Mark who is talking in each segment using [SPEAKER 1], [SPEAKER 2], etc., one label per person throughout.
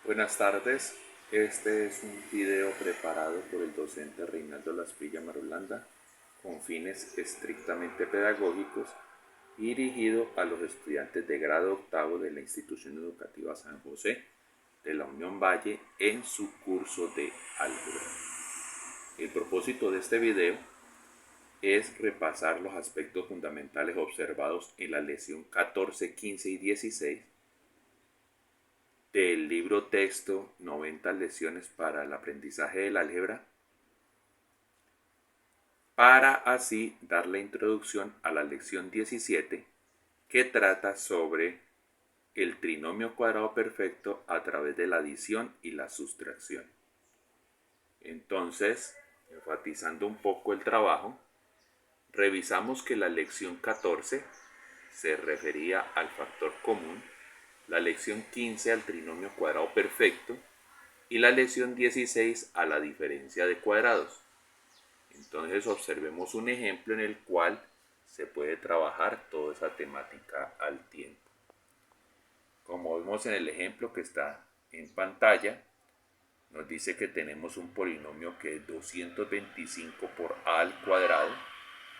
[SPEAKER 1] Buenas tardes, este es un video preparado por el docente Reinaldo Lasprilla Marulanda con fines estrictamente pedagógicos y dirigido a los estudiantes de grado octavo de la Institución Educativa San José de la Unión Valle en su curso de álgebra. El propósito de este video es repasar los aspectos fundamentales observados en la lección 14, 15 y 16 del libro texto 90 lecciones para el aprendizaje del álgebra, para así dar la introducción a la lección 17 que trata sobre el trinomio cuadrado perfecto a través de la adición y la sustracción. Entonces, enfatizando un poco el trabajo, revisamos que la lección 14 se refería al factor común, la lección 15 al trinomio cuadrado perfecto y la lección 16 a la diferencia de cuadrados. Entonces observemos un ejemplo en el cual se puede trabajar toda esa temática al tiempo. Como vemos en el ejemplo que está en pantalla, nos dice que tenemos un polinomio que es 225 por a al cuadrado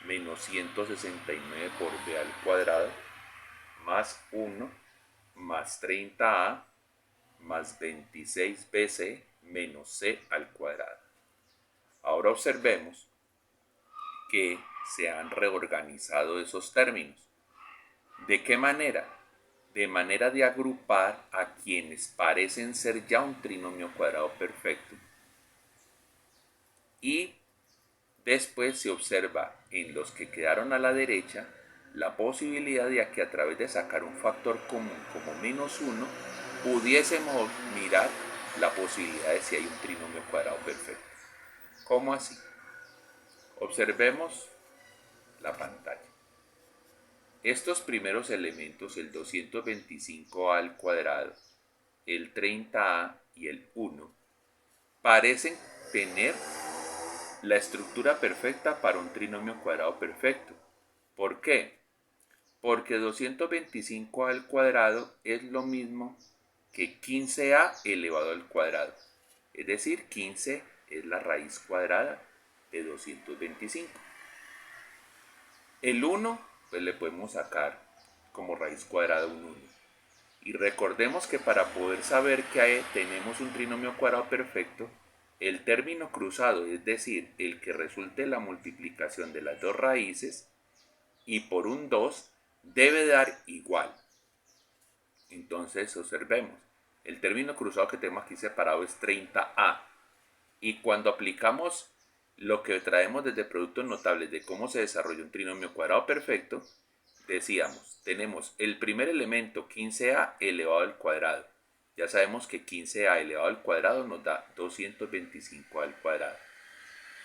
[SPEAKER 1] menos 169 por b al cuadrado más 1 más 30a más 26bc menos c al cuadrado. Ahora observemos que se han reorganizado esos términos. ¿De qué manera? De manera de agrupar a quienes parecen ser ya un trinomio cuadrado perfecto. Y después se observa en los que quedaron a la derecha la posibilidad de que a través de sacar un factor común como menos 1 pudiésemos mirar la posibilidad de si hay un trinomio cuadrado perfecto. ¿Cómo así? Observemos la pantalla. Estos primeros elementos, el 225a al cuadrado, el 30a y el 1, parecen tener la estructura perfecta para un trinomio cuadrado perfecto. ¿Por qué? Porque 225a al cuadrado es lo mismo que 15a elevado al cuadrado. Es decir, 15 es la raíz cuadrada de 225. El 1, pues le podemos sacar como raíz cuadrada un 1. Y recordemos que para poder saber que tenemos un trinomio cuadrado perfecto, el término cruzado, es decir, el que resulte la multiplicación de las dos raíces, y por un 2, debe dar igual. Entonces observemos, el término cruzado que tenemos aquí separado es 30a. Y cuando aplicamos lo que traemos desde productos notables de cómo se desarrolla un trinomio cuadrado perfecto, decíamos, tenemos el primer elemento 15a elevado al cuadrado. Ya sabemos que 15a elevado al cuadrado nos da 225 al cuadrado.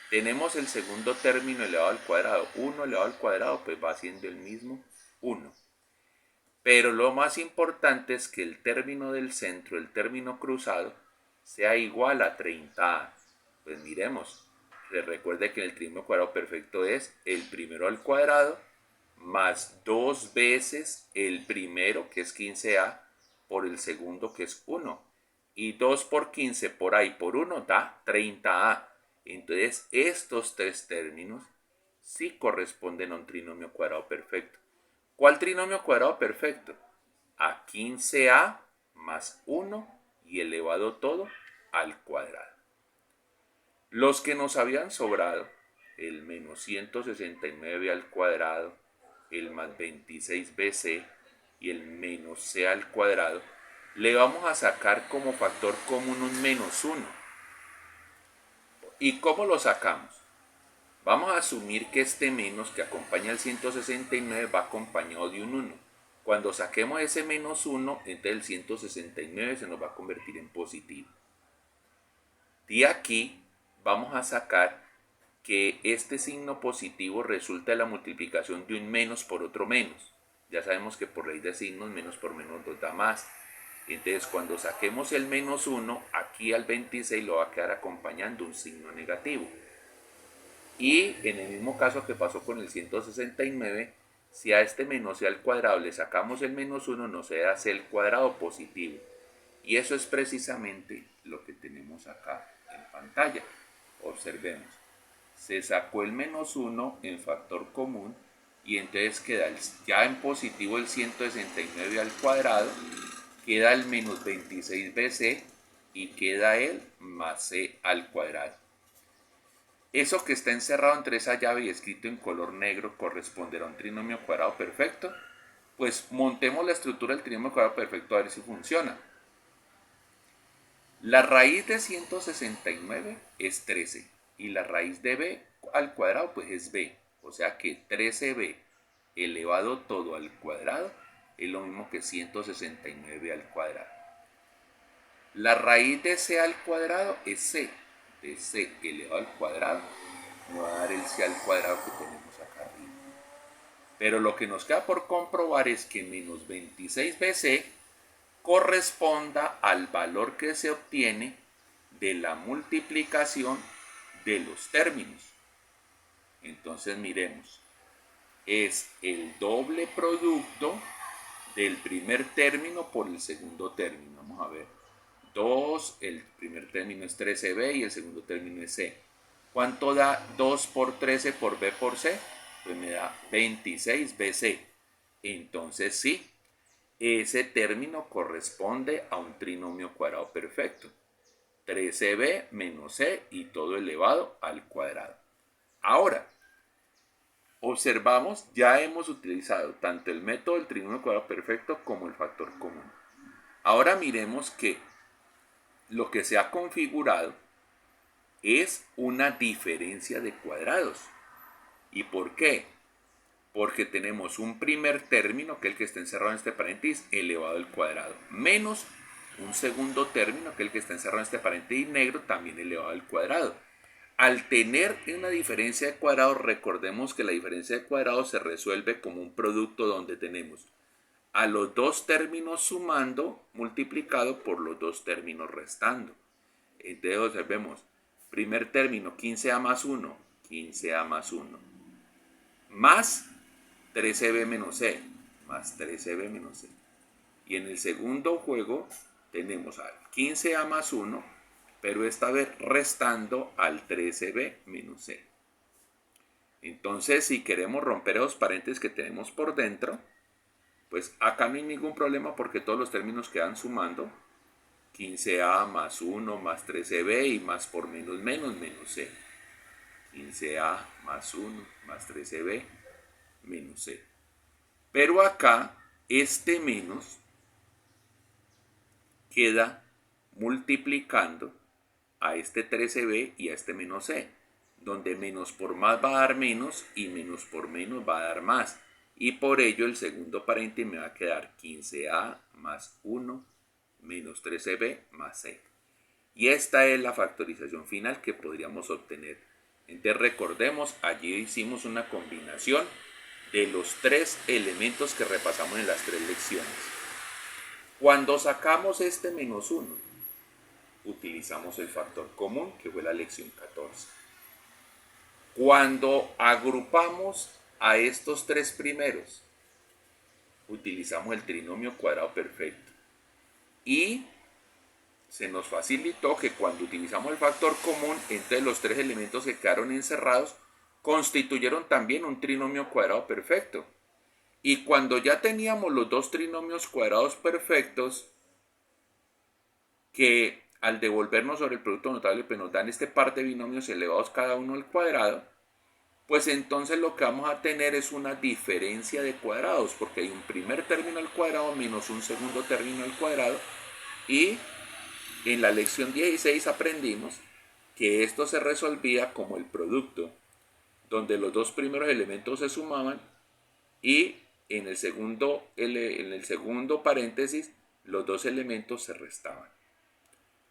[SPEAKER 1] Tenemos el segundo término elevado al cuadrado. 1 elevado al cuadrado pues va siendo el mismo 1. Pero lo más importante es que el término del centro, el término cruzado, sea igual a 30a. Pues miremos, recuerde que el trinomio cuadrado perfecto es el primero al cuadrado más 2 veces el primero, que es 15a, por el segundo, que es 1. Y 2 por 15 por a y por 1 da 30a. Entonces estos tres términos sí corresponden a un trinomio cuadrado perfecto. ¿Cuál trinomio cuadrado perfecto? A 15a más 1 y elevado todo al cuadrado. Los que nos habían sobrado, el menos 169 al cuadrado, el más 26bc y el menos c al cuadrado, le vamos a sacar como factor común un menos 1. ¿Y cómo lo sacamos? Vamos a asumir que este menos que acompaña al 169 va acompañado de un 1. Cuando saquemos ese menos 1, entonces el 169 se nos va a convertir en positivo. De aquí vamos a sacar que este signo positivo resulta de la multiplicación de un menos por otro menos. Ya sabemos que por ley de signos menos por menos nos da más. Entonces cuando saquemos el menos 1, aquí al 26 lo va a quedar acompañando un signo negativo. Y en el mismo caso que pasó con el 169, si a este menos c al cuadrado le sacamos el menos 1, nos da c al cuadrado positivo. Y eso es precisamente lo que tenemos acá en pantalla. Observemos. Se sacó el -1 en factor común y entonces queda ya en positivo el 169 al cuadrado, queda el -26bc y queda el más c al cuadrado. Eso que está encerrado entre esa llave y escrito en color negro corresponderá a un trinomio cuadrado perfecto. Pues montemos la estructura del trinomio cuadrado perfecto a ver si funciona. La raíz de 169 es 13 y la raíz de b al cuadrado pues es b. O sea que 13b elevado todo al cuadrado es lo mismo que 169 al cuadrado. La raíz de c al cuadrado es c. De c elevado al cuadrado me va a dar el c al cuadrado que tenemos acá arriba. Pero lo que nos queda por comprobar es que menos 26bc corresponda al valor que se obtiene de la multiplicación de los términos. Entonces miremos, es el doble producto del primer término por el segundo término. Vamos a ver, 2, el primer término es 13b y el segundo término es c. ¿Cuánto da 2 por 13 por b por c? Pues me da 26bc. Entonces sí, ese término corresponde a un trinomio cuadrado perfecto. 13b menos c y todo elevado al cuadrado. Ahora, observamos, ya hemos utilizado tanto el método del trinomio cuadrado perfecto como el factor común. Ahora miremos que lo que se ha configurado es una diferencia de cuadrados. ¿Y por qué? Porque tenemos un primer término, que es el que está encerrado en este paréntesis, elevado al cuadrado, menos un segundo término, que es el que está encerrado en este paréntesis negro, también elevado al cuadrado. Al tener una diferencia de cuadrados, recordemos que la diferencia de cuadrados se resuelve como un producto donde tenemos a los dos términos sumando multiplicado por los dos términos restando. Entonces observemos, primer término 15a más 1, 15a más 1, más 13b menos c, más 13b menos c. Y en el segundo juego tenemos al 15a más 1, pero esta vez restando al 13b menos c. Entonces, si queremos romper esos paréntesis que tenemos por dentro, pues acá no hay ningún problema porque todos los términos quedan sumando. 15a más 1 más 13b y más por menos menos c. 15a más 1 más 13b menos c. Pero acá este menos queda multiplicando a este 13b y a este menos c, donde menos por más va a dar menos y menos por menos va a dar más. Y por ello el segundo paréntesis me va a quedar 15a más 1 menos 13b más c. Y esta es la factorización final que podríamos obtener. Entonces recordemos, allí hicimos una combinación de los tres elementos que repasamos en las tres lecciones. Cuando sacamos este menos 1, utilizamos el factor común, que fue la lección 14. Cuando agrupamos a estos tres primeros, utilizamos el trinomio cuadrado perfecto. Y se nos facilitó que cuando utilizamos el factor común, entonces los tres elementos que quedaron encerrados constituyeron también un trinomio cuadrado perfecto. Y cuando ya teníamos los dos trinomios cuadrados perfectos, que al devolvernos sobre el producto notable pues nos dan este par de binomios elevados cada uno al cuadrado, pues entonces lo que vamos a tener es una diferencia de cuadrados, porque hay un primer término al cuadrado menos un segundo término al cuadrado, y en la lección 16 aprendimos que esto se resolvía como el producto, donde los dos primeros elementos se sumaban y en el segundo paréntesis los dos elementos se restaban.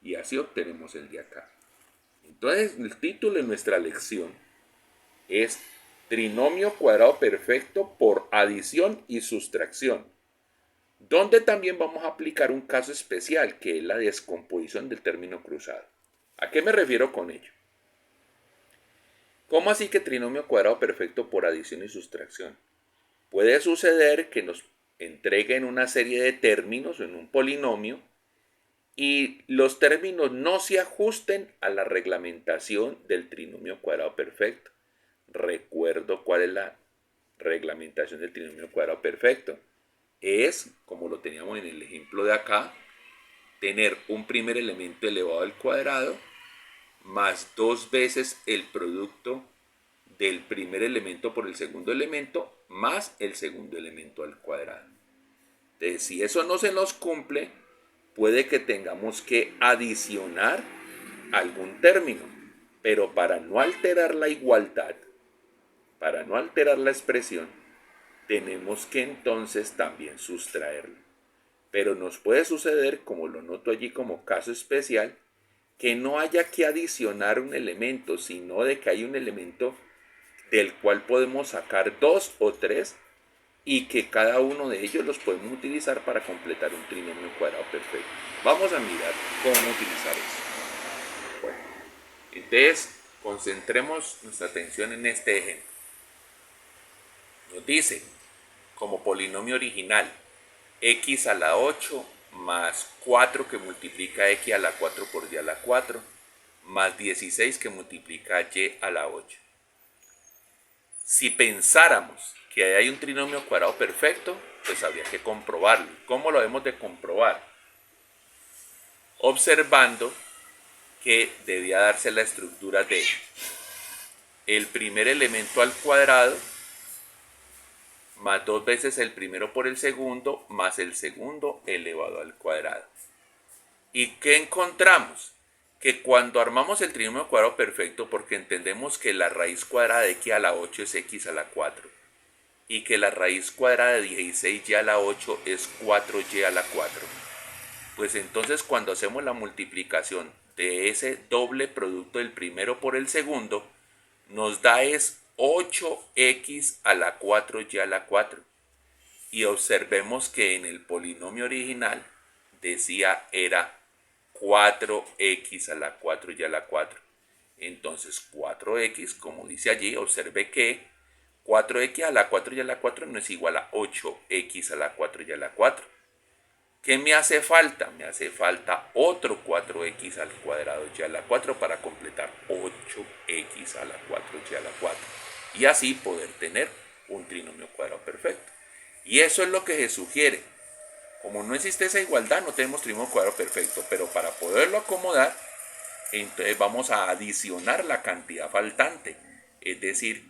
[SPEAKER 1] Y así obtenemos el de acá. Entonces el título de nuestra lección es trinomio cuadrado perfecto por adición y sustracción, donde también vamos a aplicar un caso especial, que es la descomposición del término cruzado. ¿A qué me refiero con ello? ¿Cómo así que trinomio cuadrado perfecto por adición y sustracción? Puede suceder que nos entreguen una serie de términos en un polinomio y los términos no se ajusten a la reglamentación del trinomio cuadrado perfecto. Recuerdo cuál es la reglamentación del trinomio cuadrado perfecto. Es, como lo teníamos en el ejemplo de acá, tener un primer elemento elevado al cuadrado más 2 veces el producto del primer elemento por el segundo elemento más el segundo elemento al cuadrado. Entonces, si eso no se nos cumple, puede que tengamos que adicionar algún término, pero para no alterar la igualdad, para no alterar la expresión, tenemos que entonces también sustraerlo. Pero nos puede suceder, como lo noto allí como caso especial, que no haya que adicionar un elemento, sino de que hay un elemento del cual podemos sacar 2 o 3 y que cada uno de ellos los podemos utilizar para completar un trinomio cuadrado perfecto. Vamos a mirar cómo utilizar eso. Bueno, entonces concentremos nuestra atención en este ejemplo. Nos dice, como polinomio original, x a la 8 más 4 que multiplica x a la 4 por y a la 4 más 16 que multiplica y a la 8. Si pensáramos que hay un trinomio cuadrado perfecto, pues habría que comprobarlo. ¿Cómo lo debemos de comprobar? Observando que debía darse la estructura de el primer elemento al cuadrado más 2 veces el primero por el segundo más el segundo elevado al cuadrado. ¿Y qué encontramos? Que cuando armamos el trinomio cuadrado perfecto, porque entendemos que la raíz cuadrada de x a la 8 es x a la 4 y que la raíz cuadrada de 16y a la 8 es 4y a la 4, pues entonces cuando hacemos la multiplicación de ese doble producto del primero por el segundo, nos da es 8x a la 4y a la 4. Y observemos que en el polinomio original decía era 4x a la 4y a la 4. Entonces 4x, como dice allí, observe que 4x a la 4y a la 4 no es igual a 8x a la 4y a la 4. ¿Qué me hace falta? Me hace falta otro 4x al cuadrado y a la 4 para completar 8x a la 4y a la 4. Y así poder tener un trinomio cuadrado perfecto. Y eso es lo que se sugiere. Como no existe esa igualdad, no tenemos trinomio cuadrado perfecto, pero para poderlo acomodar, entonces vamos a adicionar la cantidad faltante, es decir,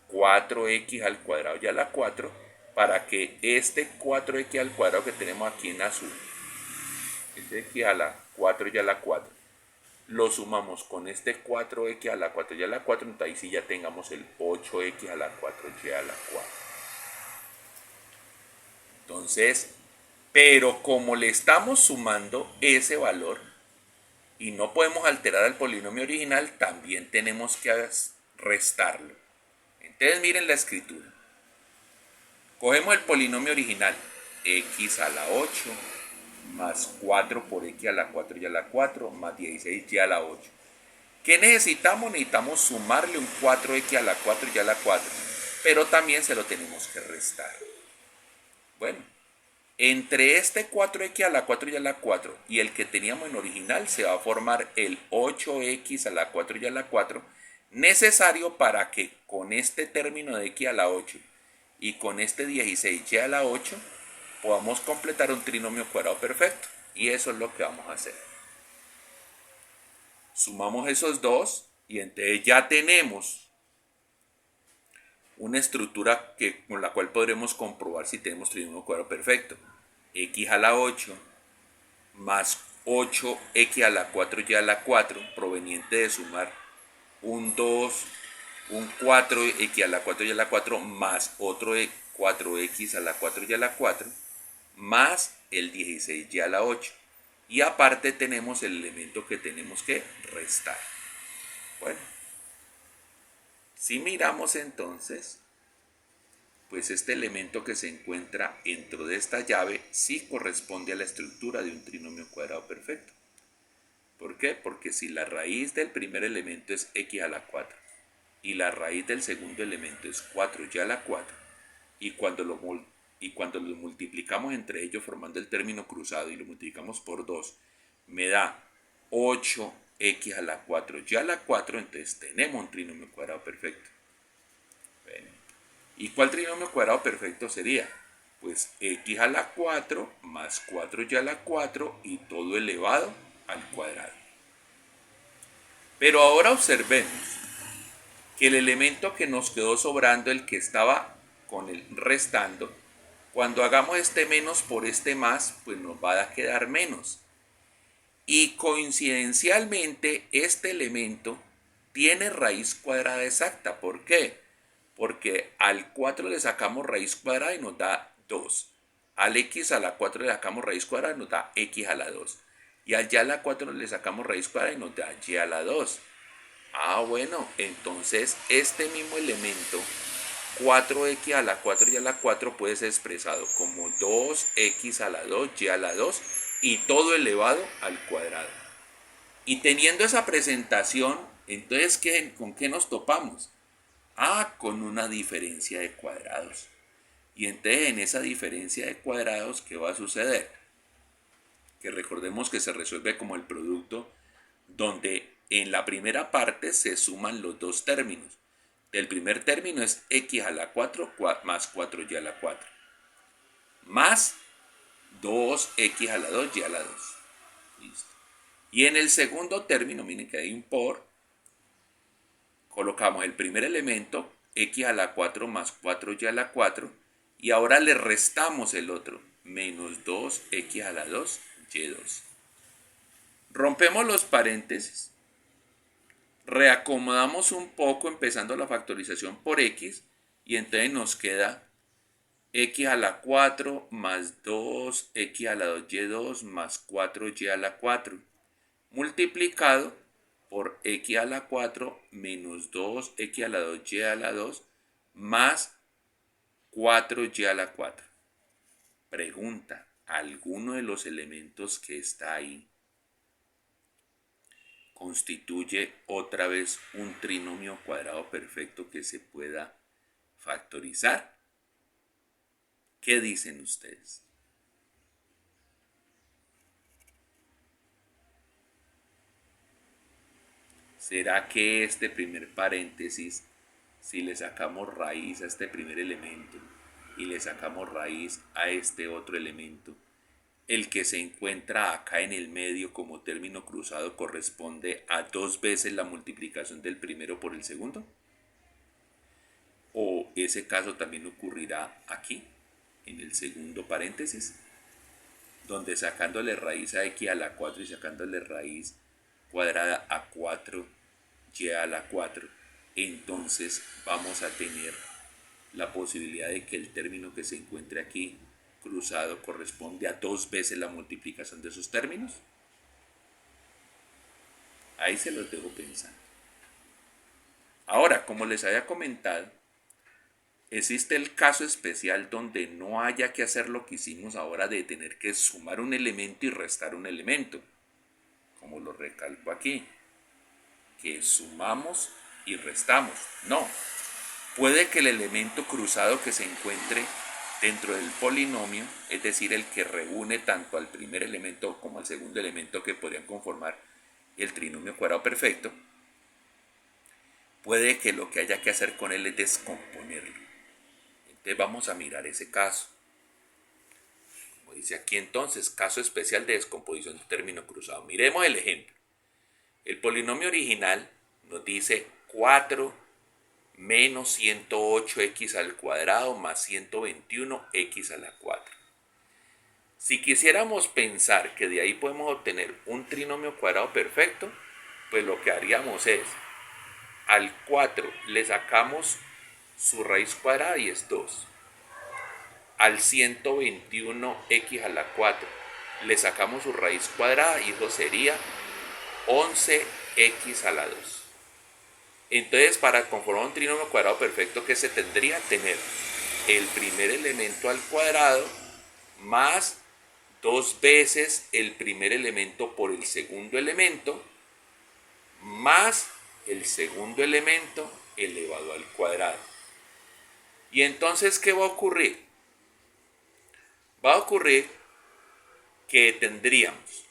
[SPEAKER 1] 4x al cuadrado y a la 4, para que este 4x al cuadrado que tenemos aquí en azul, este x a la 4 y a la 4, lo sumamos con este 4x a la 4 y a la 4, entonces ahí sí ya tengamos el 8x a la 4 y a la 4. Entonces, pero como le estamos sumando ese valor y no podemos alterar al polinomio original, también tenemos que restarlo. Entonces miren la escritura. Cogemos el polinomio original, x a la 8 más 4 por x a la 4 y a la 4 más 16y a la 8. ¿Qué necesitamos? Necesitamos sumarle un 4x a la 4 y a la 4, pero también se lo tenemos que restar. Bueno, entre este 4x a la 4 y a la 4 y el que teníamos en original se va a formar el 8x a la 4 y a la 4, necesario para que con este término de x a la 8 y con este 16y a la 8 podamos completar un trinomio cuadrado perfecto. Y eso es lo que vamos a hacer. Sumamos esos dos y entonces ya tenemos una estructura con la cual podremos comprobar si tenemos trinomio cuadrado perfecto. X a la 8 más 8x a la 4 y a la 4, proveniente de sumar un 2, un 4x a la 4 y a la 4 más otro 4x a la 4 y a la 4 más el 16y a la 8. Y aparte tenemos el elemento que tenemos que restar. Bueno, si miramos entonces, pues este elemento que se encuentra dentro de esta llave sí corresponde a la estructura de un trinomio cuadrado perfecto. ¿Por qué? Porque si la raíz del primer elemento es x a la 4 y la raíz del segundo elemento es 4y a la 4, y cuando lo multiplicamos entre ellos formando el término cruzado y lo multiplicamos por 2, me da 8x a la 4y a la 4, entonces tenemos un trinomio cuadrado perfecto. Bueno, ¿y cuál trinomio cuadrado perfecto sería? Pues x a la 4 más 4y a la 4 y todo elevado al cuadrado. Pero ahora observemos que el elemento que nos quedó sobrando, el que estaba con el restando, cuando hagamos este menos por este más, pues nos va a quedar menos. Y coincidencialmente este elemento tiene raíz cuadrada exacta. ¿Por qué? Porque al 4 le sacamos raíz cuadrada y nos da 2. Al x a la 4 le sacamos raíz cuadrada y nos da x a la 2. Y al y a la 4 le sacamos raíz cuadrada y nos da y a la 2. Ah, bueno, entonces este mismo elemento, 4x a la 4 y a la 4, puede ser expresado como 2x a la 2 y a la 2 y todo elevado al cuadrado. Y teniendo esa presentación, entonces ¿con qué nos topamos? Ah, con una diferencia de cuadrados. Y entonces en esa diferencia de cuadrados, ¿qué va a suceder? Que recordemos que se resuelve como el producto donde en la primera parte se suman los dos términos. El primer término es x a la 4 más 4y a la 4. Más 2x a la 2 y a la 2. Listo. Y en el segundo término, miren que hay un por, colocamos el primer elemento, x a la 4 más 4y a la 4, y ahora le restamos el otro, menos 2x a la 2, y2. Rompemos los paréntesis, reacomodamos un poco empezando la factorización por x, y entonces nos queda x a la 4 más 2x a la 2y2 más 4y a la 4 multiplicado por x a la 4 menos 2x a la 2y a la 2 más 4y a la 4. Pregunta, ¿alguno de los elementos que está ahí constituye otra vez un trinomio cuadrado perfecto que se pueda factorizar? ¿Qué dicen ustedes? ¿Será que este primer paréntesis, si le sacamos raíz a este primer elemento y le sacamos raíz a este otro elemento, el que se encuentra acá en el medio como término cruzado corresponde a 2 veces la multiplicación del primero por el segundo? ¿O ese caso también ocurrirá aquí, en el segundo paréntesis, donde sacándole raíz a x a la 4 y sacándole raíz cuadrada a 4y a la 4, entonces vamos a tener la posibilidad de que el término que se encuentre aquí cruzado corresponde a 2 veces la multiplicación de esos términos? Ahí se los dejo pensando. Ahora, como les había comentado, existe el caso especial donde no haya que hacer lo que hicimos ahora de tener que sumar un elemento y restar un elemento. Como lo recalco aquí, que sumamos y restamos. No, puede que el elemento cruzado que se encuentre dentro del polinomio, es decir, el que reúne tanto al primer elemento como al segundo elemento que podrían conformar el trinomio cuadrado perfecto, puede que lo que haya que hacer con él es descomponerlo. Entonces vamos a mirar ese caso. Como dice aquí entonces, caso especial de descomposición de término cruzado. Miremos el ejemplo. El polinomio original nos dice 4 menos 108x al cuadrado más 121x a la 4. Si quisiéramos pensar que de ahí podemos obtener un trinomio cuadrado perfecto, pues lo que haríamos es, al 4 le sacamos su raíz cuadrada y es 2. Al 121x a la 4 le sacamos su raíz cuadrada y eso sería 11x a la 2. Entonces, para conformar un trinomio cuadrado perfecto, ¿qué se tendría? Tener el primer elemento al cuadrado más 2 veces el primer elemento por el segundo elemento más el segundo elemento elevado al cuadrado. Y entonces, ¿qué va a ocurrir? Va a ocurrir que tendríamos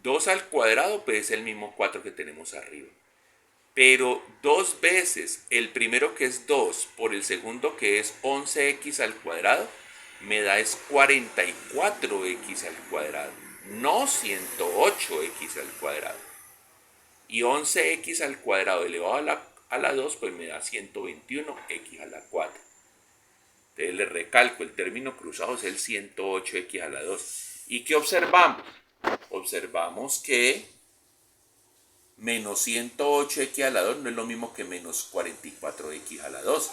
[SPEAKER 1] 2 al cuadrado pues es el mismo 4 que tenemos arriba. Pero 2 veces el primero que es 2 por el segundo que es 11x al cuadrado me da es 44x al cuadrado, no 108x al cuadrado. Y 11x al cuadrado elevado a la 2 pues me da 121x a la 4. Entonces le recalco, el término cruzado es el 108x a la 2. ¿Y qué observamos? Observamos que menos 108x a la 2 no es lo mismo que menos 44x a la 2.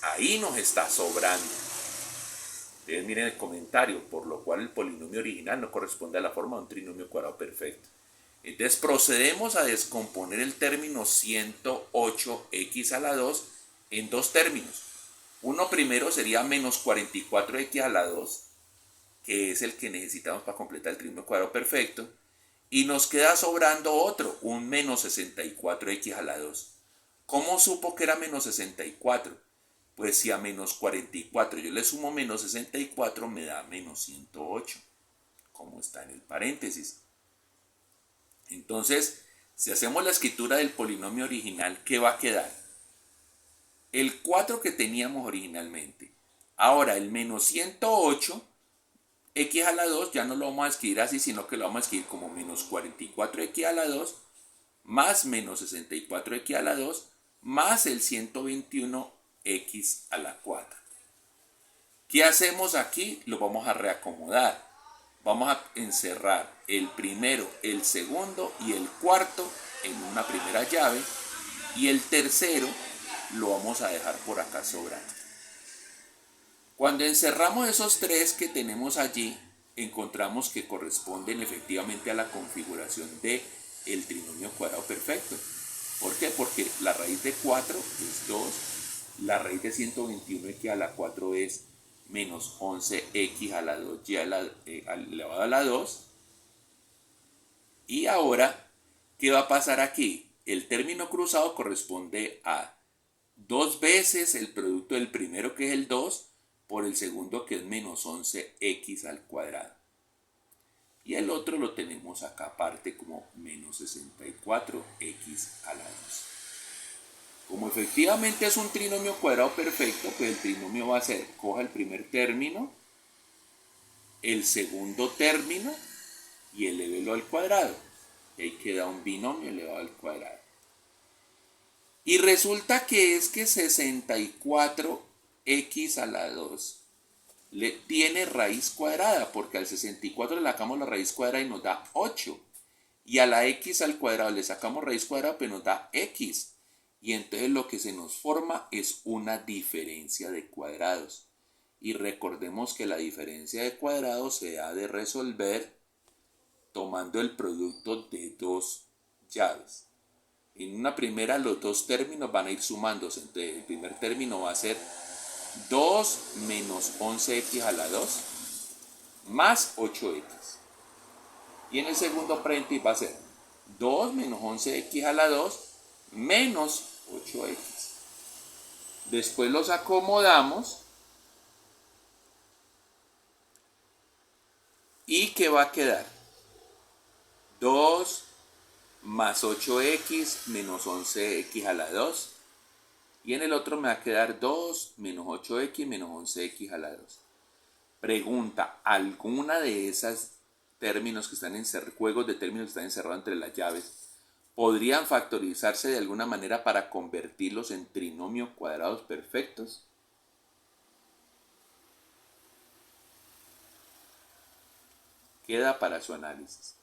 [SPEAKER 1] Ahí nos está sobrando. Entonces miren el comentario, por lo cual el polinomio original no corresponde a la forma de un trinomio cuadrado perfecto. Entonces procedemos a descomponer el término 108x a la 2 en dos términos. Uno primero sería menos 44x a la 2, que es el que necesitamos para completar el trinomio cuadrado perfecto. Y nos queda sobrando otro, un menos 64x a la 2. ¿Cómo supo que era menos 64? Pues si a menos 44 yo le sumo menos 64 me da menos 108, como está en el paréntesis. Entonces, si hacemos la escritura del polinomio original, ¿qué va a quedar? El 4 que teníamos originalmente. Ahora el menos 108 x a la 2 ya no lo vamos a escribir así, sino que lo vamos a escribir como menos 44x a la 2 más menos 64x a la 2 más el 121x a la 4. ¿Qué hacemos aquí? Lo vamos a reacomodar. Vamos a encerrar el primero, el segundo y el cuarto en una primera llave y el tercero lo vamos a dejar por acá sobrando. Cuando encerramos esos tres que tenemos allí, encontramos que corresponden efectivamente a la configuración del trinomio cuadrado perfecto. ¿Por qué? Porque la raíz de 4 es 2, la raíz de 121x a la 4 es menos 11x a la 2 y elevado a la 2. Y ahora, ¿qué va a pasar aquí? El término cruzado corresponde a 2 veces el producto del primero, que es el 2, por el segundo, que es menos 11x al cuadrado. Y el otro lo tenemos acá aparte como menos 64x a la 2. Como efectivamente es un trinomio cuadrado perfecto, pues el trinomio va a ser, coja el primer término, el segundo término y elévelo al cuadrado. Y ahí queda un binomio elevado al cuadrado. Y resulta que es que 64x a la 2 tiene raíz cuadrada, porque al 64 le sacamos la raíz cuadrada y nos da 8. Y a la x al cuadrado le sacamos raíz cuadrada, pero nos da x. Y entonces lo que se nos forma es una diferencia de cuadrados. Y recordemos que la diferencia de cuadrados se ha de resolver tomando el producto de dos llaves. En una primera los dos términos van a ir sumándose. Entonces el primer término va a ser 2 menos 11x a la 2 más 8x. Y en el segundo paréntesis va a ser 2 menos 11x a la 2 menos 8x. Después los acomodamos. ¿Y qué va a quedar? 2 más 8x menos 11x a la 2. Y en el otro me va a quedar 2 menos 8x menos 11x a la 2. Pregunta, ¿alguna de esas términos que están juegos de términos que están encerrados entre las llaves podrían factorizarse de alguna manera para convertirlos en trinomios cuadrados perfectos? Queda para su análisis.